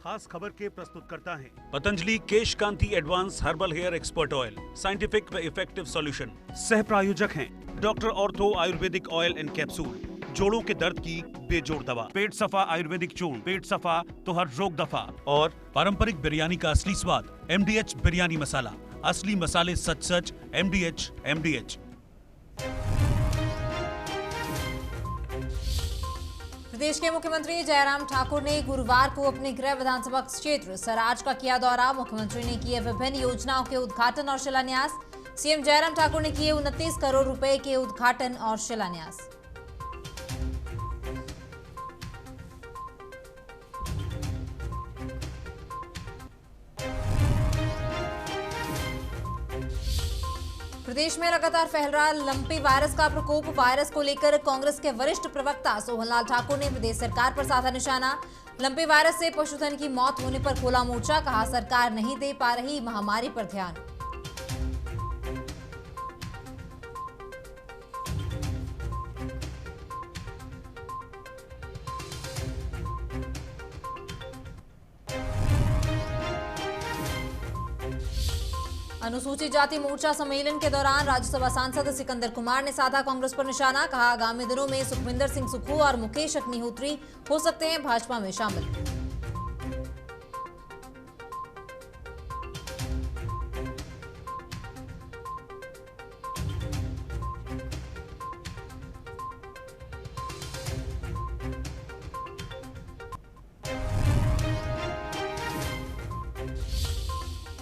खास खबर के प्रस्तुतकर्ता हैं Patanjali Kesh Kanti advance herbal hair expert oil, scientific व इफेक्टिव सॉल्यूशन। सह प्रायोजक हैं doctor ortho Ayurvedic oil and capsule, जोड़ों के दर्द की बेजोड़ दवा, पेट सफा आयुर्वेदिक चूर्ण, पेट सफा तो हर रोग दफा। और पारंपरिक बिरयानी का असली स्वाद MDH बिरयानी मसाला, असली मसाले सच सच MDH। प्रदेश के मुख्यमंत्री जयराम ठाकुर ने गुरुवार को अपने गृह विधानसभा क्षेत्र सराज का किया दौरा। मुख्यमंत्री ने किए विभिन्न योजनाओं के उद्घाटन और शिलान्यास। सीएम जयराम ठाकुर ने किए 29 करोड़ रुपए के उद्घाटन और शिलान्यास। प्रदेश में लगातार फैल रहा लंपी वायरस का प्रकोप। वायरस को लेकर कांग्रेस के वरिष्ठ प्रवक्ता सोहनलाल ठाकुर ने प्रदेश सरकार पर साधा निशाना। लंपी वायरस से पशुधन की मौत होने पर खोला मोर्चा, कहा सरकार नहीं दे पा रही महामारी पर ध्यान। अनुसूचित जाति मोर्चा सम्मेलन के दौरान राज्यसभा सांसद सिकंदर कुमार ने साधा कांग्रेस पर निशाना, कहा आगामी दिनों में सुखविंदर सिंह सुक्खू और मुकेश अग्निहोत्री हो सकते हैं भाजपा में शामिल।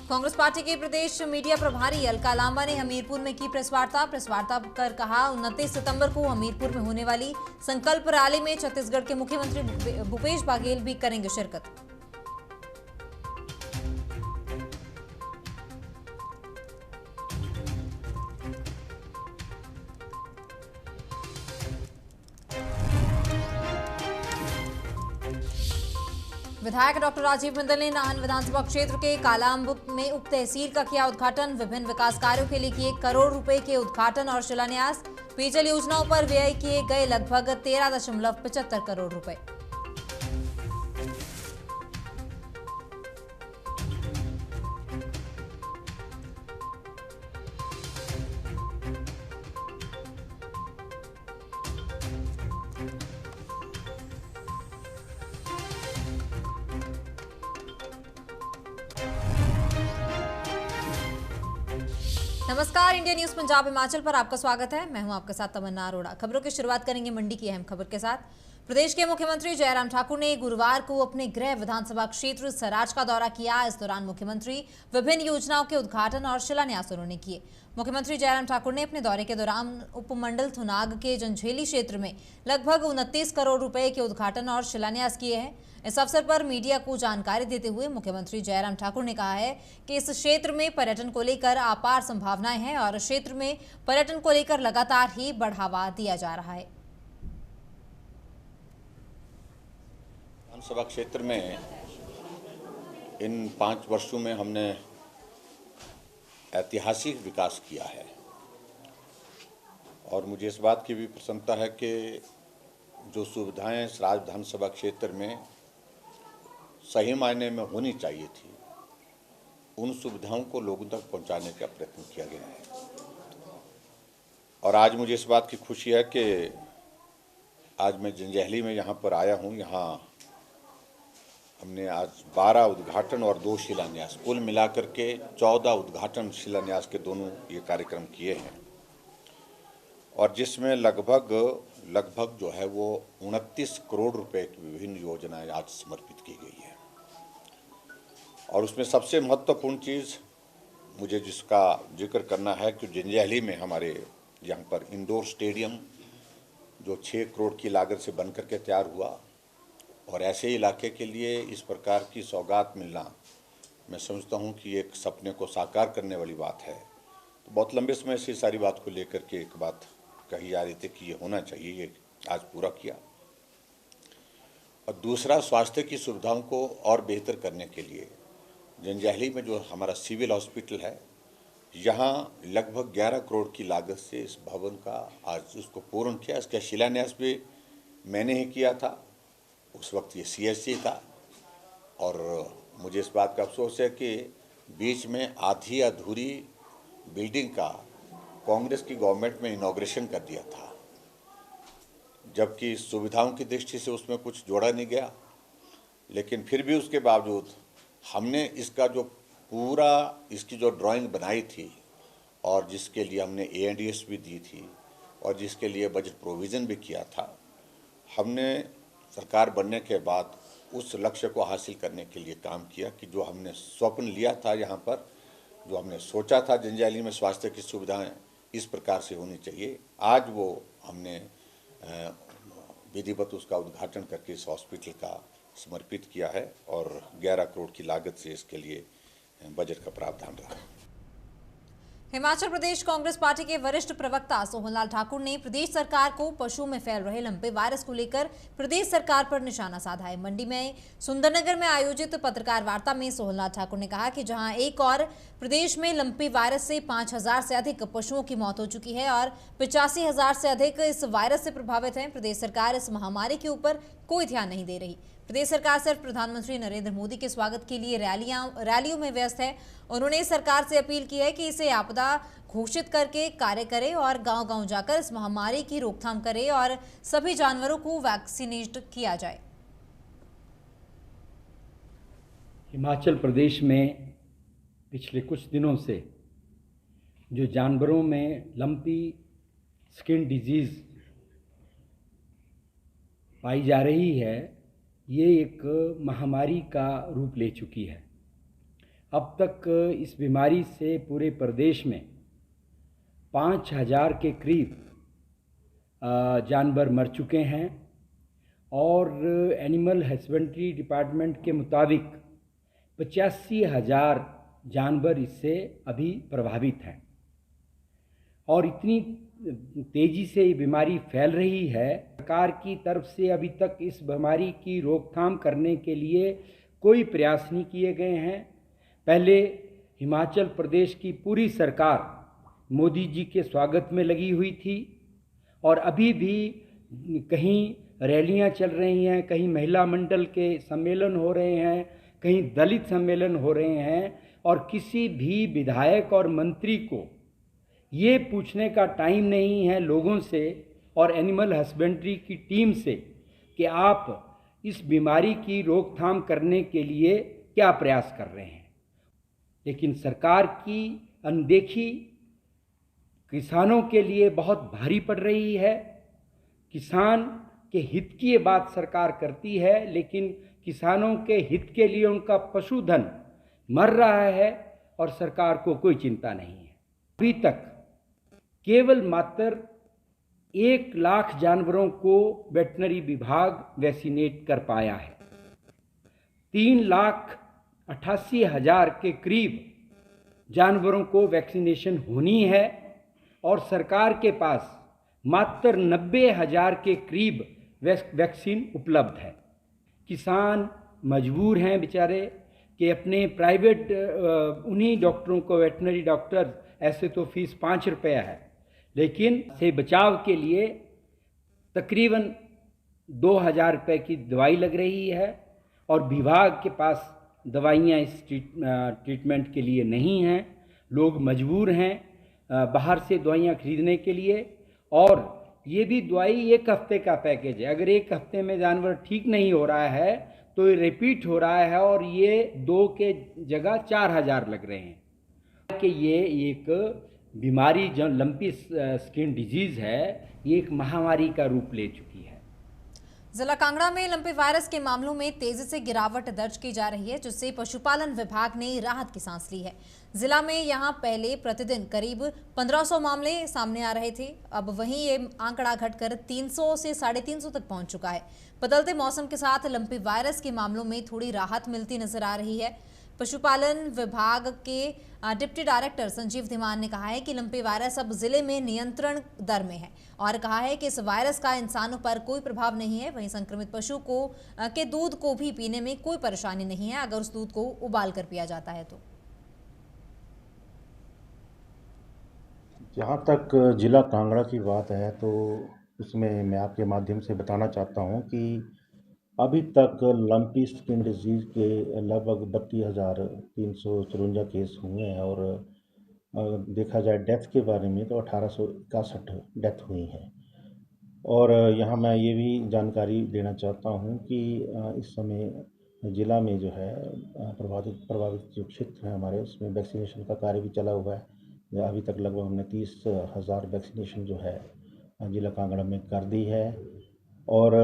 कांग्रेस पार्टी के प्रदेश मीडिया प्रभारी अलका लांबा ने हमीरपुर में की प्रेस वार्ता कर कहा 29 सितंबर को हमीरपुर में होने वाली संकल्प रैली में छत्तीसगढ़ के मुख्यमंत्री भूपेश बघेल भी करेंगे शिरकत। विधायक डॉक्टर राजीव बिंदल ने नाहन विधानसभा क्षेत्र के कालाअंब में उप तहसील का किया उद्घाटन। विभिन्न विकास कार्यों के लिए किए करोड़ रुपए के उद्घाटन और शिलान्यास। पेयजल योजनाओं पर व्यय किए गए लगभग 13.75 करोड़ रुपए। नमस्कार, इंडिया न्यूज पंजाब हिमाचल पर आपका स्वागत है। मैं हूं आपके साथ तमन्ना अरोड़ा। खबरों की शुरुआत करेंगे मंडी की अहम खबर के साथ। प्रदेश के मुख्यमंत्री जयराम ठाकुर ने गुरुवार को अपने गृह विधानसभा क्षेत्र सराज का दौरा किया। इस दौरान मुख्यमंत्री विभिन्न योजनाओं के उद्घाटन और शिलान्यास उन्होंने किए। मुख्यमंत्री जयराम ठाकुर ने अपने दौरे के दौरान उपमंडल थुनाग के जंझेली क्षेत्र में लगभग 29 करोड़ रुपए के उद्घाटन और शिलान्यास किए हैं। इस अवसर पर मीडिया को जानकारी देते हुए मुख्यमंत्री जयराम ठाकुर ने कहा है कि इस क्षेत्र में पर्यटन को लेकर अपार संभावनाएं हैं और क्षेत्र में पर्यटन को लेकर लगातार ही बढ़ावा दिया जा रहा है। विधानसभा क्षेत्र में इन 5 वर्षों में हमने ऐतिहासिक विकास किया है और मुझे इस बात की भी प्रसन्नता है कि जो सुविधाएं सराज विधानसभा क्षेत्र में सही मायने में होनी चाहिए थी, उन सुविधाओं को लोगों तक पहुंचाने का प्रयत्न किया गया है। और आज मुझे इस बात की खुशी है कि आज मैं जंजैहली में यहाँ पर आया हूँ। यहाँ हमने आज 12 उद्घाटन और 2 शिलान्यास, कुल मिलाकर के 14 उद्घाटन शिलान्यास के दोनों ये कार्यक्रम किए हैं और जिसमें लगभग जो है वो 29 करोड़ रुपए की विभिन्न योजनाएं आज समर्पित की गई है। और उसमें सबसे महत्वपूर्ण चीज़ मुझे जिसका जिक्र करना है कि जंजैहली में हमारे यहाँ पर इंडोर स्टेडियम जो 6 करोड़ की लागत से बनकर के तैयार हुआ और ऐसे इलाके के लिए इस प्रकार की सौगात मिलना, मैं समझता हूँ कि एक सपने को साकार करने वाली बात है। तो बहुत लंबे समय से सारी बात को लेकर के एक बात कही जा रही थी कि ये होना चाहिए, ये आज पूरा किया। और दूसरा, स्वास्थ्य की सुविधाओं को और बेहतर करने के लिए जंजैहली में जो हमारा सिविल हॉस्पिटल है, यहाँ लगभग 11 करोड़ की लागत से इस भवन का आज उसको पूर्ण किया। इसका शिलान्यास भी मैंने ही किया था, उस वक्त ये CSC था और मुझे इस बात का अफसोस है कि बीच में आधी अधूरी बिल्डिंग का कांग्रेस की गवर्नमेंट में इनॉग्रेशन कर दिया था, जबकि सुविधाओं की दृष्टि से उसमें कुछ जोड़ा नहीं गया। लेकिन फिर भी उसके बावजूद हमने इसका जो पूरा इसकी जो ड्राइंग बनाई थी और जिसके लिए हमने ANDS भी दी थी और जिसके लिए बजट प्रोविज़न भी किया था, हमने सरकार बनने के बाद उस लक्ष्य को हासिल करने के लिए काम किया कि जो हमने स्वप्न लिया था, यहाँ पर जो हमने सोचा था जंजैहली में स्वास्थ्य की सुविधाएं इस प्रकार से होनी चाहिए, आज वो हमने विधिवत उसका उद्घाटन करके इस हॉस्पिटल का समर्पित किया है और 11 करोड़ की लागत से इसके लिए बजट का प्रावधान रहा। हिमाचल प्रदेश कांग्रेस पार्टी के वरिष्ठ प्रवक्ता सोहनलाल ठाकुर ने प्रदेश सरकार को पशुओं में फैल रहे लंपे वायरस को लेकर प्रदेश सरकार पर निशाना साधा है। मंडी में सुंदरनगर में आयोजित पत्रकार वार्ता में सोहनलाल ठाकुर ने कहा कि जहां एक और प्रदेश में लंपे वायरस से 5,000 से अधिक पशुओं की मौत हो चुकी है और 85,000 से अधिक इस वायरस से प्रभावित हैं, प्रदेश सरकार इस महामारी के ऊपर कोई ध्यान नहीं दे रही। प्रदेश सरकार सिर्फ प्रधानमंत्री नरेंद्र मोदी के स्वागत के लिए रैलियों में व्यस्त है। उन्होंने सरकार से अपील की है कि इसे आपदा घोषित करके कार्य करे और गांव-गांव जाकर इस महामारी की रोकथाम करे और सभी जानवरों को वैक्सीनेट किया जाए। हिमाचल प्रदेश में पिछले कुछ दिनों से जो जानवरों में लंपी स्किन डिजीज़ पाई जा रही है, ये एक महामारी का रूप ले चुकी है। अब तक इस बीमारी से पूरे प्रदेश में 5,000 के करीब जानवर मर चुके हैं और एनिमल हस्बेंड्री डिपार्टमेंट के मुताबिक 85,000 जानवर इससे अभी प्रभावित हैं। और इतनी तेज़ी से ये बीमारी फैल रही है, सरकार की तरफ से अभी तक इस बीमारी की रोकथाम करने के लिए कोई प्रयास नहीं किए गए हैं। पहले हिमाचल प्रदेश की पूरी सरकार मोदी जी के स्वागत में लगी हुई थी और अभी भी कहीं रैलियां चल रही हैं, कहीं महिला मंडल के सम्मेलन हो रहे हैं, कहीं दलित सम्मेलन हो रहे हैं और किसी भी विधायक और मंत्री को ये पूछने का टाइम नहीं है लोगों से और एनिमल हस्बेंड्री की टीम से कि आप इस बीमारी की रोकथाम करने के लिए क्या प्रयास कर रहे हैं। लेकिन सरकार की अनदेखी किसानों के लिए बहुत भारी पड़ रही है। किसान के हित की ये बात सरकार करती है, लेकिन किसानों के हित के लिए उनका पशुधन मर रहा है और सरकार को कोई चिंता नहीं है। अभी तक केवल मात्र 1 लाख जानवरों को वेटनरी विभाग वैक्सीनेट कर पाया है। 3,88,000 के करीब जानवरों को वैक्सीनेशन होनी है और सरकार के पास मात्र 90,000 के करीब वैक्सीन उपलब्ध है। किसान मजबूर हैं बेचारे कि अपने प्राइवेट उन्हीं डॉक्टरों को, वेटनरी डॉक्टर, ऐसे तो फीस 5 रुपया है, लेकिन से बचाव के लिए तकरीबन 2,000 रुपये की दवाई लग रही है और विभाग के पास दवाइयाँ इस ट्रीटमेंट के लिए नहीं हैं। लोग मजबूर हैं बाहर से दवाइयाँ खरीदने के लिए और ये भी दवाई 1 हफ्ते का पैकेज है। अगर 1 हफ्ते में जानवर ठीक नहीं हो रहा है तो ये रिपीट हो रहा है और ये 2 के जगह 4,000 लग रहे हैं। कि ये एक बीमारी जो लंपी स्किन डिजीज़ है, ये एक महामारी का रूप ले चुकी है। जिला कांगड़ा में लंपी वायरस के मामलों में तेजी से गिरावट दर्ज की जा रही है, जिससे पशुपालन विभाग ने राहत की सांस ली है। जिला में यहां पहले प्रतिदिन करीब 1,500 मामले सामने आ रहे थे, अब वहीं ये आंकड़ा घटकर 300 से 350 तक पहुंच चुका है। बदलते मौसम के साथ लंपी वायरस के मामलों में थोड़ी राहत मिलती नजर आ रही है। पशुपालन विभाग के डिप्टी डायरेक्टर संजीव धीमान ने कहा है कि लंपी वायरस अब जिले में नियंत्रण दर में है और कहा है कि इस वायरस का इंसानों पर कोई प्रभाव नहीं है। वहीं संक्रमित पशु के दूध को भी पीने में कोई परेशानी नहीं है अगर उस दूध को उबाल कर पिया जाता है तो। जहाँ तक ज़िला कांगड़ा की बात है तो उसमें मैं आपके माध्यम से बताना चाहता हूँ कि अभी तक लंपी स्किन डिजीज़ के लगभग 32,354 केस हुए हैं और देखा जाए डेथ के बारे में तो 1861 डेथ हुई हैं। और यहाँ मैं ये भी जानकारी देना चाहता हूँ कि इस समय ज़िला में जो है प्रभावित जो क्षेत्र हैं हमारे, उसमें वैक्सीनेशन का कार्य भी चला हुआ है। अभी तक लगभग हमने 30,000 वैक्सीनेशन जो है ज़िला कांगड़ा में कर दी है। और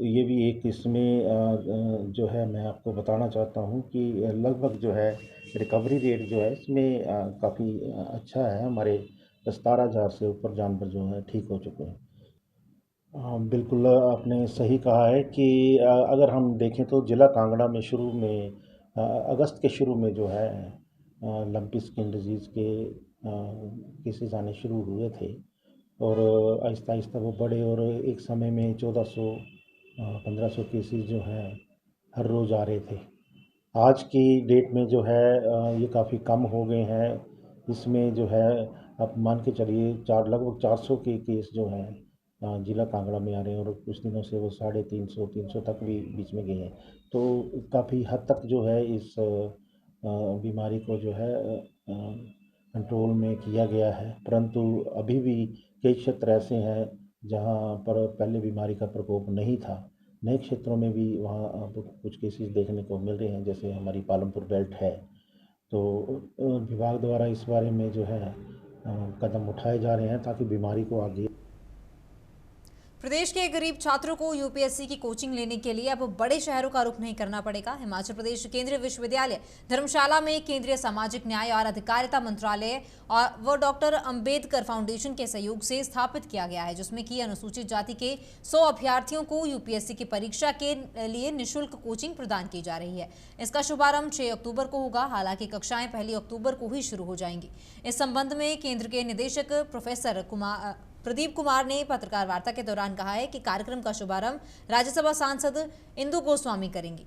ये भी एक इसमें जो है मैं आपको बताना चाहता हूँ कि लगभग जो है रिकवरी रेट जो है इसमें काफ़ी अच्छा है। हमारे 17,000 से ऊपर जानवर जो हैं ठीक हो चुके हैं। हाँ, बिल्कुल आपने सही कहा है कि अगर हम देखें तो ज़िला कांगड़ा में शुरू में अगस्त के शुरू में जो है लंपी स्किन डिजीज़ के केसेस आने शुरू हुए थे और आहिस्ता आहिस्ता वो बढ़े और एक समय में 1400 1500 केसेस जो हैं हर रोज़ आ रहे थे। आज की डेट में जो है ये काफ़ी कम हो गए हैं। इसमें जो है आप मान के चलिए लगभग 400 के केस जो हैं ज़िला कांगड़ा में आ रहे हैं और कुछ दिनों से वो 350 तक भी बीच में गए हैं। तो काफ़ी हद तक जो है इस बीमारी को जो है कंट्रोल में किया गया है, परंतु अभी भी कई क्षेत्र ऐसे हैं जहाँ पर पहले बीमारी का प्रकोप नहीं था। नए क्षेत्रों में भी वहाँ अब कुछ केसेस देखने को मिल रहे हैं, जैसे हमारी पालमपुर बेल्ट है। तो विभाग द्वारा इस बारे में जो है कदम उठाए जा रहे हैं ताकि बीमारी को आगे। प्रदेश के गरीब छात्रों को यूपीएससी की कोचिंग लेने के लिए अब बड़े शहरों का रुख नहीं करना पड़ेगा। हिमाचल प्रदेश केंद्रीय विश्वविद्यालय धर्मशाला में केंद्रीय सामाजिक न्याय और अधिकारिता मंत्रालय और व डॉक्टर अंबेडकर फाउंडेशन के सहयोग से स्थापित किया गया है, जिसमें कि अनुसूचित जाति के 100 अभ्यर्थियों को यूपीएससी की परीक्षा के लिए निःशुल्क कोचिंग प्रदान की जा रही है। इसका शुभारंभ 6 अक्टूबर को होगा। हालांकि कक्षाएं 1 अक्टूबर को ही शुरू हो जाएंगी। इस संबंध में केंद्र के निदेशक प्रोफेसर प्रदीप कुमार ने पत्रकार वार्ता के दौरान कहा है कि कार्यक्रम का शुभारंभ राज्यसभा सांसद इंदु गोस्वामी करेंगी।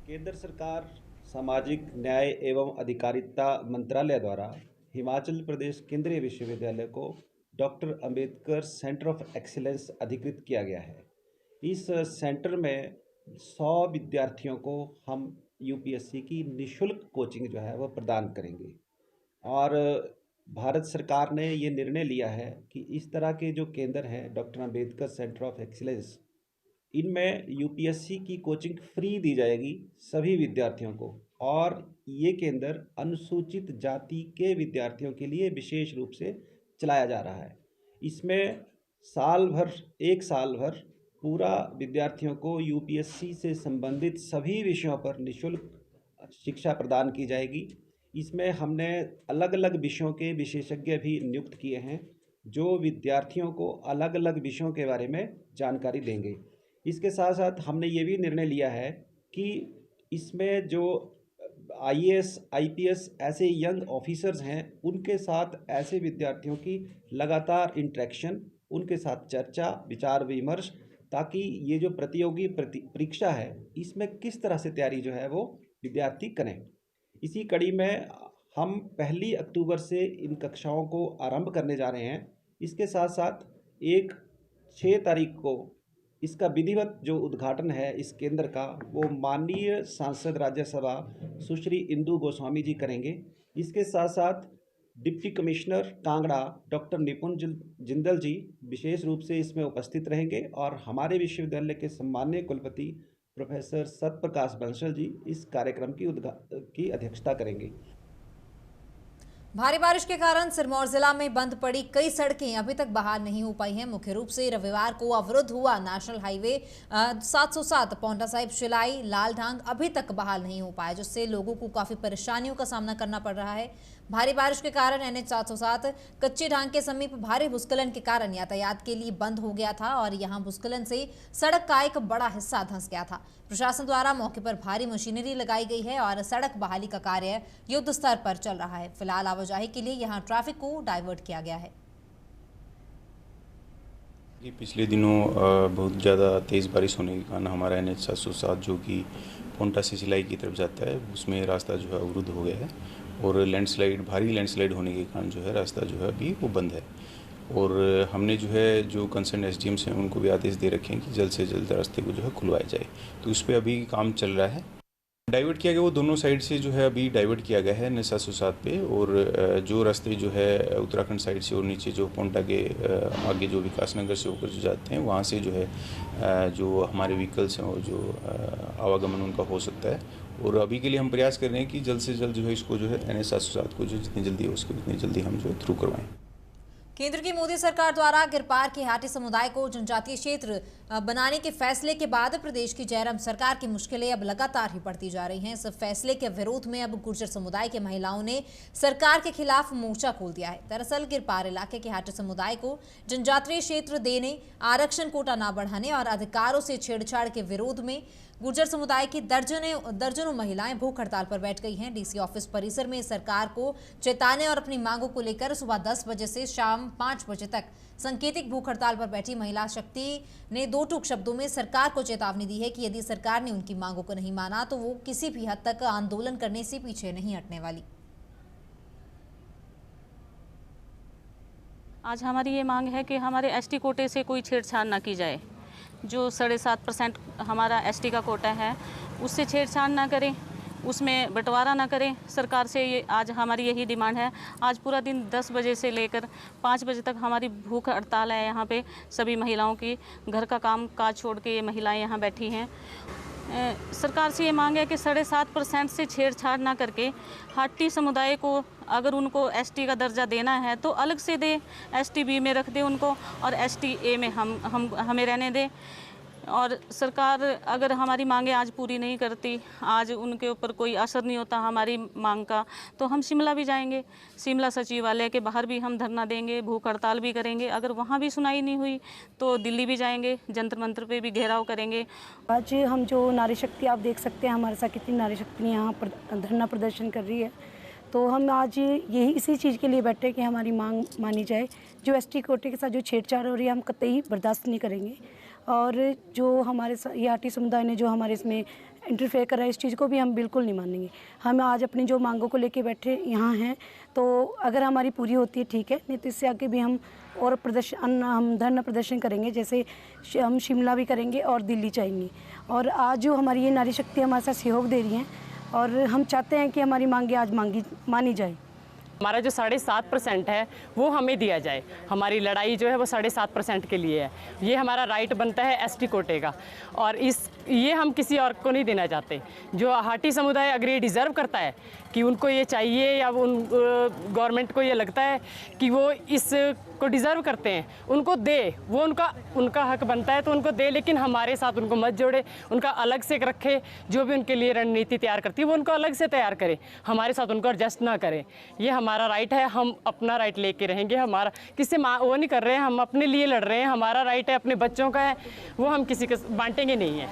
केंद्र सरकार सामाजिक न्याय एवं अधिकारिता मंत्रालय द्वारा हिमाचल प्रदेश केंद्रीय विश्वविद्यालय को doctor Ambedkar centre of excellence अधिकृत किया गया है। इस सेंटर में 100 विद्यार्थियों को हम यूपीएससी की निःशुल्क कोचिंग जो है वह प्रदान करेंगे। और भारत सरकार ने ये निर्णय लिया है कि इस तरह के जो केंद्र हैं doctor Ambedkar centre of excellence, इनमें यूपीएससी की कोचिंग फ्री दी जाएगी सभी विद्यार्थियों को। और ये केंद्र अनुसूचित जाति के विद्यार्थियों के लिए विशेष रूप से चलाया जा रहा है। इसमें एक साल भर पूरा विद्यार्थियों को यूपीएससी से संबंधित सभी विषयों पर निःशुल्क शिक्षा प्रदान की जाएगी। इसमें हमने अलग अलग विषयों के विशेषज्ञ भी नियुक्त किए हैं जो विद्यार्थियों को अलग अलग विषयों के बारे में जानकारी देंगे। इसके साथ साथ हमने ये भी निर्णय लिया है कि इसमें जो आईएएस आईपीएस ऐसे यंग ऑफिसर्स हैं, उनके साथ ऐसे विद्यार्थियों की लगातार इंटरेक्शन, उनके साथ चर्चा विचार विमर्श, ताकि ये जो प्रतियोगी परीक्षा है इसमें किस तरह से तैयारी जो है वो विद्यार्थी करें। इसी कड़ी में हम 1 अक्टूबर से इन कक्षाओं को आरंभ करने जा रहे हैं। इसके साथ साथ 6 तारीख को इसका विधिवत जो उद्घाटन है इस केंद्र का, वो माननीय सांसद राज्यसभा सुश्री इंदु गोस्वामी जी करेंगे। इसके साथ साथ deputy commissioner Kangra doctor Nipun Jindal जी विशेष रूप से इसमें उपस्थित रहेंगे और हमारे विश्वविद्यालय के सम्माननीय कुलपति प्रोफेसर सतप्रकाश बंसल जी इस कार्यक्रम की अध्यक्षता करेंगे। भारी बारिश के कारण सिरमौर जिला में बंद पड़ी कई सड़कें अभी तक बहाल नहीं हो पाई हैं। मुख्य रूप से रविवार को अवरुद्ध हुआ नेशनल हाईवे 707 पौंटा साहिब शिलाई लालढांग अभी तक बहाल नहीं हो पाया, जिससे लोगों को काफी परेशानियों का सामना करना पड़ रहा है। भारी बारिश के कारण NH 707 कच्चे ढांग के समीप भारी भूस्खलन के कारण यातायात के लिए बंद हो गया था और यहां भूस्खलन से सड़क का एक बड़ा हिस्सा धंस गया था। प्रशासन द्वारा मौके पर भारी मशीनरी लगाई गई है और सड़क बहाली का कार्य युद्ध स्तर पर चल रहा है। फिलहाल आवाजाही के लिए यहां ट्रैफिक को डाइवर्ट किया गया है। पिछले दिनों बहुत ज़्यादा तेज़ बारिश होने के कारण हमारा NH 707 जो कि पौंटा से सिलाई की तरफ जाता है उसमें रास्ता जो है अवरुद्ध हो गया है और भारी लैंडस्लाइड होने के कारण जो है रास्ता जो है अभी वो बंद है। और हमने जो है जो कंसर्न SDMs हैं उनको भी आदेश दे रखे हैं कि जल्द से जल्द रास्ते को जो है खुलवाया जाए। तो उस पर अभी काम चल रहा है। डाइवर्ट किया गया वो दोनों साइड से जो है अभी डाइवर्ट किया गया है NH 707 पे, और जो रास्ते जो है उत्तराखंड साइड से और नीचे जो पोंटा के आगे जो विकास नगर से होकर जो जाते हैं वहाँ से जो है जो हमारे व्हीकल्स हैं और जो आवागमन उनका हो सकता है। और अभी के लिए हम प्रयास कर रहे हैं कि जल्द से जल्द जो है इसको जो है NH 707 को जो जितनी जल्दी हो सके उतनी जल्दी हम जो है थ्रू करवाएं। केंद्र की मोदी सरकार द्वारा गिरपार के हाटी समुदाय को जनजातीय क्षेत्र बनाने के फैसले के बाद प्रदेश की जयराम सरकार की मुश्किलें अब लगातार ही बढ़ती जा रही हैं। इस फैसले के विरोध में अब गुर्जर समुदाय के महिलाओं ने सरकार के खिलाफ मोर्चा खोल दिया है। दरअसल गिरपार इलाके के हाटी समुदाय को जनजातीय क्षेत्र देने, आरक्षण कोटा न बढ़ाने और अधिकारों से छेड़छाड़ के विरोध में गुर्जर समुदाय की दर्जनों महिलाएं भूख हड़ताल पर बैठ गई हैं। डीसी ऑफिस परिसर में सरकार को चेताने और अपनी मांगों को लेकर सुबह 10 बजे से शाम 5 बजे तक सांकेतिक भूख हड़ताल पर बैठी महिला शक्ति ने दो टूक शब्दों में सरकार को चेतावनी दी है कि यदि सरकार ने उनकी मांगों को नहीं माना तो वो किसी भी हद तक आंदोलन करने से पीछे नहीं हटने वाली। आज हमारी ये मांग है कि हमारे ST कोटे से कोई छेड़छाड़ ना की जाए। जो 7.5% हमारा ST का कोटा है उससे छेड़छाड़ ना करें, उसमें बंटवारा ना करें। सरकार से ये आज हमारी यही डिमांड है। आज पूरा दिन 10 बजे से लेकर 5 बजे तक हमारी भूख हड़ताल है। यहाँ पे सभी महिलाओं की घर का काम काज छोड़ के ये महिलाएं यहाँ बैठी हैं। सरकार से ये मांग है कि 7.5% से छेड़छाड़ ना करके हाटी समुदाय को अगर उनको ST का दर्जा देना है तो अलग से दे, ST B में रख दे उनको और ST A में हमें रहने दे। और सरकार अगर हमारी मांगे आज पूरी नहीं करती, आज उनके ऊपर कोई असर नहीं होता हमारी मांग का, तो हम शिमला भी जाएंगे। शिमला सचिवालय के बाहर भी हम धरना देंगे, भूख हड़ताल भी करेंगे। अगर वहाँ भी सुनाई नहीं हुई तो दिल्ली भी जाएंगे, जंतर मंतर पे भी घेराव करेंगे। आज हम जो नारी शक्ति आप देख सकते हैं हमारे साथ कितनी नारी शक्ति यहाँ पर धरना प्रदर्शन कर रही है। तो हम आज यही इसी चीज़ के लिए बैठे कि हमारी मांग मानी जाए। जो ST कोटे के साथ जो छेड़छाड़ हो रही है हम कतई बर्दाश्त नहीं करेंगे। और जो हमारे ये हाटी समुदाय ने जो हमारे इसमें इंटरफेयर करा है इस चीज़ को भी हम बिल्कुल नहीं मानेंगे। हम आज अपनी जो मांगों को लेके बैठे यहाँ हैं, तो अगर हमारी पूरी होती है ठीक है, नहीं तो इससे आगे भी हम और हम धरना प्रदर्शन करेंगे। जैसे हम शिमला भी करेंगे और दिल्ली जाएंगे। और आज जो हमारी ये नारी शक्ति हमारे साथ सहयोग दे रही हैं और हम चाहते हैं कि हमारी मांगे आज मानी जाए। हमारा जो 7.5% है वो हमें दिया जाए। हमारी लड़ाई जो है वो 7.5% के लिए है। ये हमारा राइट बनता है ST कोटे का और ये हम किसी और को नहीं देना चाहते। जो हाटी समुदाय अगर ये डिज़र्व करता है कि उनको ये चाहिए या गवर्नमेंट को ये लगता है कि वो इसको डिज़र्व करते हैं, उनको दे, वो उनका हक बनता है तो उनको दे। लेकिन हमारे साथ उनको मत जोड़े, उनका अलग से रखे। जो भी उनके लिए रणनीति तैयार करती है वो उनको अलग से तैयार करे, हमारे साथ उनको एडजस्ट ना करें। ये हमारा राइट है, हम अपना राइट लेके रहेंगे। हमारा किसी वो नहीं कर रहे हैं, हम अपने लिए लड़ रहे हैं। हमारा राइट है, अपने बच्चों का है, वो हम किसी को बांटेंगे नहीं है।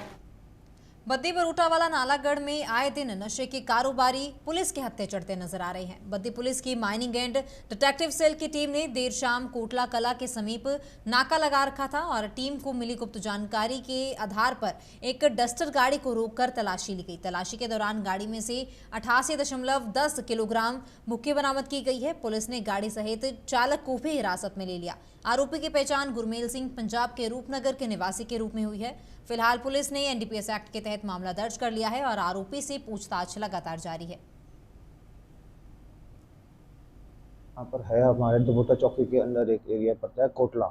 बद्दी बरूटावाला नालागढ़ में आए दिन नशे के कारोबारी पुलिस के हत्थे चढ़ते नजर आ रहे हैं। बद्दी पुलिस की माइनिंग एंड डिटेक्टिव सेल की टीम ने देर शाम कोटला कला के समीप नाका लगा रखा था और टीम को मिली गुप्त जानकारी के आधार पर एक डस्टर गाड़ी को रोककर तलाशी ली गई। तलाशी के दौरान गाड़ी में से 88.10 किलोग्राम भुक्की बरामद की गई है। पुलिस ने गाड़ी सहित चालक को भी हिरासत में ले लिया। आरोपी की पहचान गुरमेल सिंह पंजाब के रूपनगर के निवासी के रूप में हुई है। फिलहाल पुलिस ने NDPS एक्ट के तहत मामला दर्ज कर लिया है और आरोपी से पूछताछ लगातार जारी है। यहाँ पर है हमारे दुबोटा चौकी के अंदर एक एरिया पड़ता है कोटला।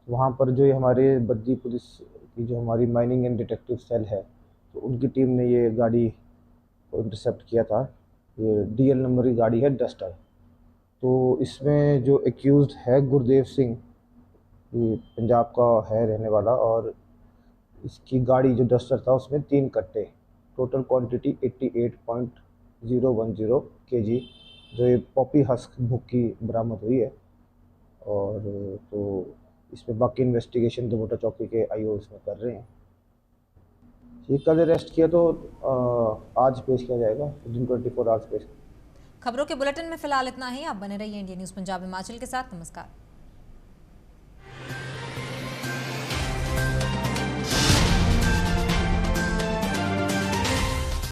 वहाँ पर जो हमारे बद्दी पुलिस की जो हमारी माइनिंग एंड डिटेक्टिव सेल है, तो उनकी टीम ने ये गाड़ी को इंटरसेप्ट किया था। ये DL नंबर की गाड़ी है, डस्टर। तो इसमें जो एक्यूज्ड है गुरदेव सिंह, ये पंजाब का है रहने वाला, और इसकी गाड़ी जो डस्टर था उसमें 3 कट्टे, टोटल क्वांटिटी 88.010 kg जो ये पॉपी हस्क भुक्की बरामद हुई है। और तो इसमें बाकी इन्वेस्टिगेशन दुबोटा चौकी के IO इसमें कर रहे हैं। ये कल अरेस्ट किया तो आज पेश किया जाएगा, विदिन 24 आवर्स पेश। खबरों के बुलेटिन में फिलहाल इतना ही। आप बने रहिए इंडिया न्यूज़ पंजाब हिमाचल के साथ। नमस्कार।